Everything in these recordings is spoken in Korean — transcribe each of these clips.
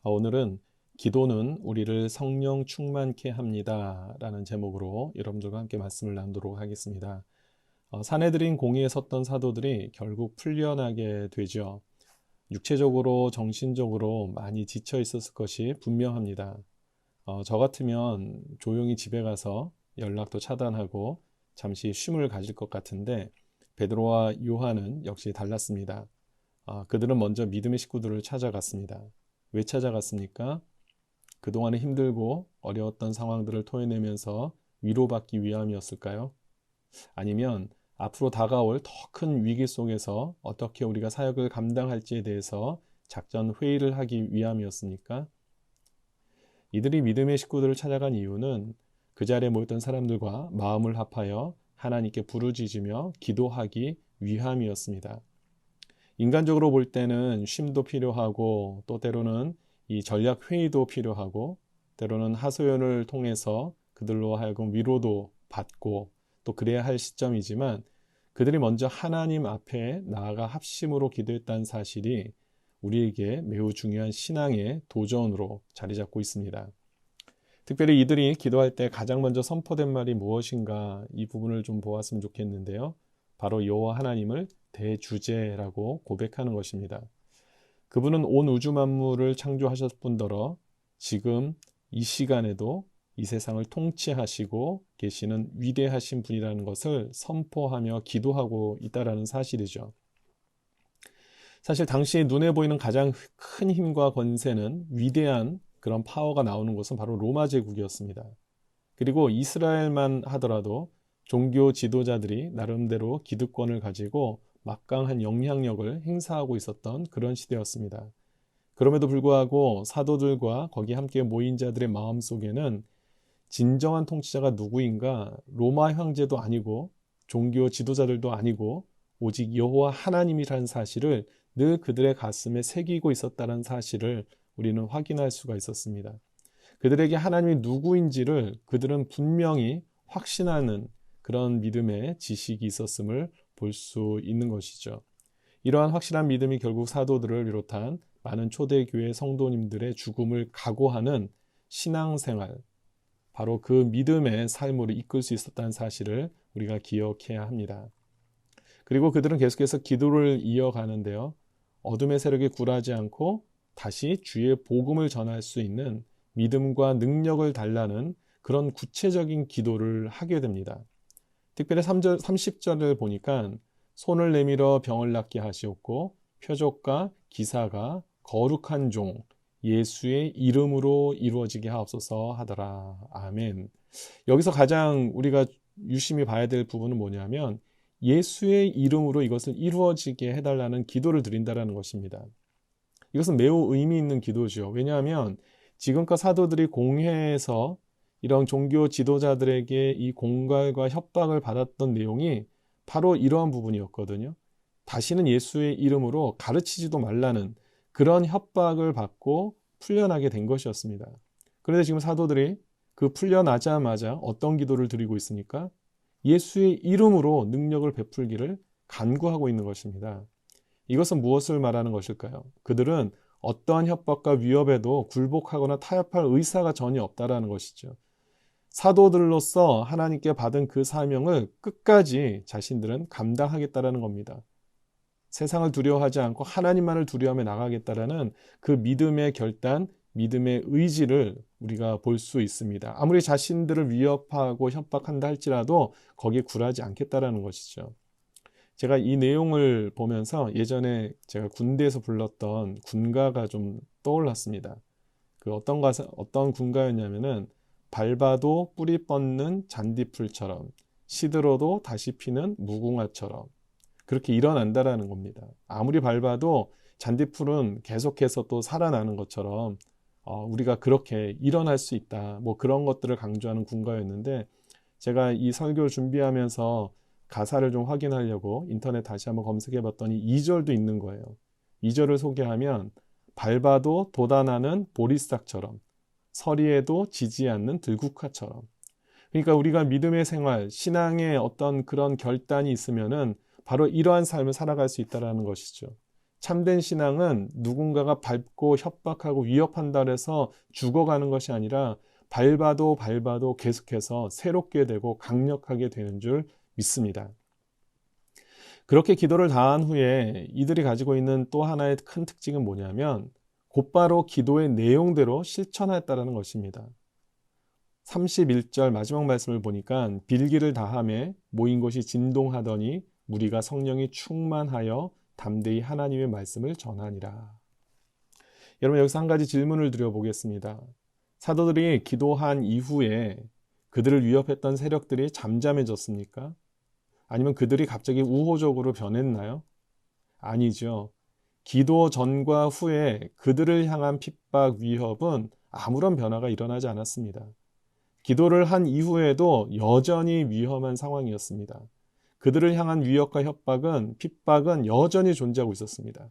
오늘은 기도는 우리를 성령 충만케 합니다 라는 제목으로 여러분들과 함께 말씀을 나누도록 하겠습니다. 사내들인 공의에 섰던 사도들이 결국 풀려나게 되죠. 육체적으로 정신적으로 많이 지쳐 있었을 것이 분명합니다. 저 같으면 조용히 집에 가서 연락도 차단하고 잠시 쉼을 가질 것 같은데 베드로와 요한은 역시 달랐습니다. 그들은 먼저 믿음의 식구들을 찾아갔습니다. 왜 찾아갔습니까? 그동안에 힘들고 어려웠던 상황들을 토해내면서 위로받기 위함이었을까요? 아니면 앞으로 다가올 더 큰 위기 속에서 어떻게 우리가 사역을 감당할지에 대해서 작전 회의를 하기 위함이었습니까? 이들이 믿음의 식구들을 찾아간 이유는 그 자리에 모였던 사람들과 마음을 합하여 하나님께 부르짖으며 기도하기 위함이었습니다. 인간적으로 볼 때는 쉼도 필요하고 또 때로는 이 전략 회의도 필요하고 때로는 하소연을 통해서 그들로 하여금 위로도 받고 또 그래야 할 시점이지만 그들이 먼저 하나님 앞에 나아가 합심으로 기도했다는 사실이 우리에게 매우 중요한 신앙의 도전으로 자리 잡고 있습니다. 특별히 이들이 기도할 때 가장 먼저 선포된 말이 무엇인가 이 부분을 좀 보았으면 좋겠는데요. 바로 여호와 하나님을 대주제라고 고백하는 것입니다. 그분은 온 우주 만물을 창조하셨을 뿐더러 지금 이 시간에도 이 세상을 통치하시고 계시는 위대하신 분이라는 것을 선포하며 기도하고 있다는 사실이죠. 사실 당시 눈에 보이는 가장 큰 힘과 권세는 위대한 그런 파워가 나오는 곳은 바로 로마 제국이었습니다. 그리고 이스라엘만 하더라도 종교 지도자들이 나름대로 기득권을 가지고 막강한 영향력을 행사하고 있었던 그런 시대였습니다. 그럼에도 불구하고 사도들과 거기 함께 모인 자들의 마음속에는 진정한 통치자가 누구인가? 로마 황제도 아니고 종교 지도자들도 아니고 오직 여호와 하나님이라는 사실을 늘 그들의 가슴에 새기고 있었다는 사실을 우리는 확인할 수가 있었습니다. 그들에게 하나님이 누구인지를 그들은 분명히 확신하는 그런 믿음의 지식이 있었음을 볼 수 있는 것이죠. 이러한 확실한 믿음이 결국 사도들을 비롯한 많은 초대교회 성도님들의 죽음을 각오하는 신앙생활, 바로 그 믿음의 삶으로 이끌 수 있었다는 사실을 우리가 기억해야 합니다. 그리고 그들은 계속해서 기도를 이어가는데요. 어둠의 세력에 굴하지 않고 다시 주의 복음을 전할 수 있는 믿음과 능력을 달라는 그런 구체적인 기도를 하게 됩니다. 특별히 30절을 보니까 손을 내밀어 병을 낫게 하시옵고 표적과 기사가 거룩한 종 예수의 이름으로 이루어지게 하옵소서 하더라. 아멘. 여기서 가장 우리가 유심히 봐야 될 부분은 뭐냐면 예수의 이름으로 이것을 이루어지게 해달라는 기도를 드린다는 것입니다. 이것은 매우 의미 있는 기도죠. 왜냐하면 지금껏 사도들이 공회에서 이런 종교 지도자들에게 이 공갈과 협박을 받았던 내용이 바로 이러한 부분이었거든요. 다시는 예수의 이름으로 가르치지도 말라는 그런 협박을 받고 풀려나게 된 것이었습니다. 그런데 지금 사도들이 그 풀려나자마자 어떤 기도를 드리고 있습니까? 예수의 이름으로 능력을 베풀기를 간구하고 있는 것입니다. 이것은 무엇을 말하는 것일까요? 그들은 어떠한 협박과 위협에도 굴복하거나 타협할 의사가 전혀 없다라는 것이죠. 사도들로서 하나님께 받은 그 사명을 끝까지 자신들은 감당하겠다라는 겁니다. 세상을 두려워하지 않고 하나님만을 두려워하며 나가겠다라는 그 믿음의 결단, 믿음의 의지를 우리가 볼 수 있습니다. 아무리 자신들을 위협하고 협박한다 할지라도 거기에 굴하지 않겠다라는 것이죠. 제가 이 내용을 보면서 예전에 제가 군대에서 불렀던 군가가 좀 떠올랐습니다. 그 어떤 군가였냐면은 밟아도 뿌리 뻗는 잔디풀처럼 시들어도 다시 피는 무궁화처럼 그렇게 일어난다라는 겁니다. 아무리 밟아도 잔디풀은 계속해서 또 살아나는 것처럼 우리가 그렇게 일어날 수 있다. 뭐 그런 것들을 강조하는 군가였는데 제가 이 설교를 준비하면서 가사를 좀 확인하려고 인터넷 다시 한번 검색해 봤더니 2절도 있는 거예요. 2절을 소개하면 밟아도 돋아나는 보리싹처럼 서리에도 지지 않는 들국화처럼. 그러니까 우리가 믿음의 생활, 신앙의 어떤 그런 결단이 있으면은 바로 이러한 삶을 살아갈 수 있다라는 것이죠. 참된 신앙은 누군가가 밟고 협박하고 위협한다 해서 죽어가는 것이 아니라 밟아도 계속해서 새롭게 되고 강력하게 되는 줄 믿습니다. 그렇게 기도를 다한 후에 이들이 가지고 있는 또 하나의 큰 특징은 뭐냐면 곧바로 기도의 내용대로 실천하였다는 것입니다. 31절 마지막 말씀을 보니까 빌기를 다하매 모인 곳이 진동하더니 무리가 성령이 충만하여 담대히 하나님의 말씀을 전하니라. 여러분, 여기서 한 가지 질문을 드려보겠습니다. 사도들이 기도한 이후에 그들을 위협했던 세력들이 잠잠해졌습니까? 아니면 그들이 갑자기 우호적으로 변했나요? 아니죠. 기도 전과 후에 그들을 향한 핍박, 위협은 아무런 변화가 일어나지 않았습니다. 기도를 한 이후에도 여전히 위험한 상황이었습니다. 그들을 향한 위협과 협박은, 핍박은 여전히 존재하고 있었습니다.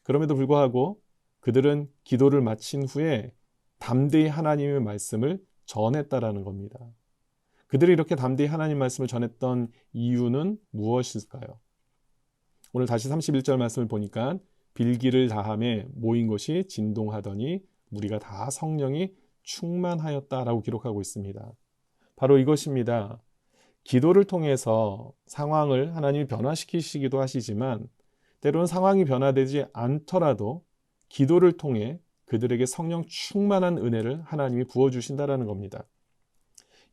그럼에도 불구하고 그들은 기도를 마친 후에 담대히 하나님의 말씀을 전했다라는 겁니다. 그들이 이렇게 담대히 하나님 말씀을 전했던 이유는 무엇일까요? 오늘 다시 31절 말씀을 보니까 빌기를 다하매 모인 곳이 진동하더니 무리가 다 성령이 충만하였다라고 기록하고 있습니다. 바로 이것입니다. 기도를 통해서 상황을 하나님이 변화시키시기도 하시지만 때로는 상황이 변화되지 않더라도 기도를 통해 그들에게 성령 충만한 은혜를 하나님이 부어주신다라는 겁니다.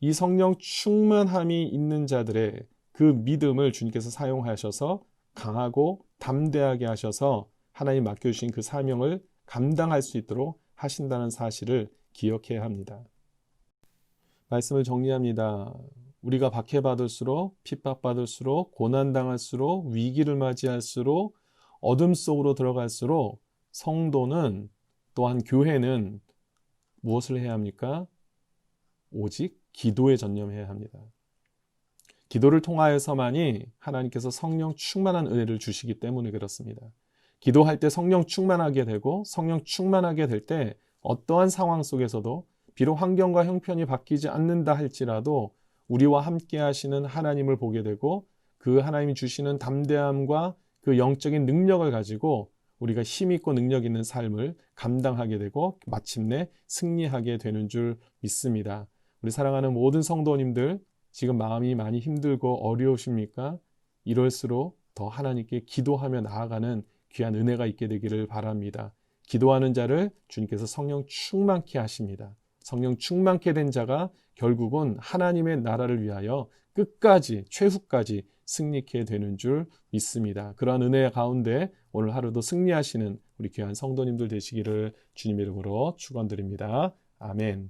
이 성령 충만함이 있는 자들의 그 믿음을 주님께서 사용하셔서 강하고 담대하게 하셔서 하나님 맡겨주신 그 사명을 감당할 수 있도록 하신다는 사실을 기억해야 합니다. 말씀을 정리합니다. 우리가 박해받을수록, 핍박받을수록, 고난당할수록, 위기를 맞이할수록, 어둠 속으로 들어갈수록 성도는, 또한 교회는 무엇을 해야 합니까? 오직 기도에 전념해야 합니다. 기도를 통하여서만이 하나님께서 성령 충만한 은혜를 주시기 때문에 그렇습니다. 기도할 때 성령 충만하게 되고 성령 충만하게 될 때 어떠한 상황 속에서도 비록 환경과 형편이 바뀌지 않는다 할지라도 우리와 함께 하시는 하나님을 보게 되고 그 하나님이 주시는 담대함과 그 영적인 능력을 가지고 우리가 힘 있고 능력 있는 삶을 감당하게 되고 마침내 승리하게 되는 줄 믿습니다. 우리 사랑하는 모든 성도님들, 지금 마음이 많이 힘들고 어려우십니까? 이럴수록 더 하나님께 기도하며 나아가는 귀한 은혜가 있게 되기를 바랍니다. 기도하는 자를 주님께서 성령 충만케 하십니다. 성령 충만케 된 자가 결국은 하나님의 나라를 위하여 끝까지, 최후까지 승리케 되는 줄 믿습니다. 그러한 은혜 가운데 오늘 하루도 승리하시는 우리 귀한 성도님들 되시기를 주님의 이름으로 축원드립니다. 아멘.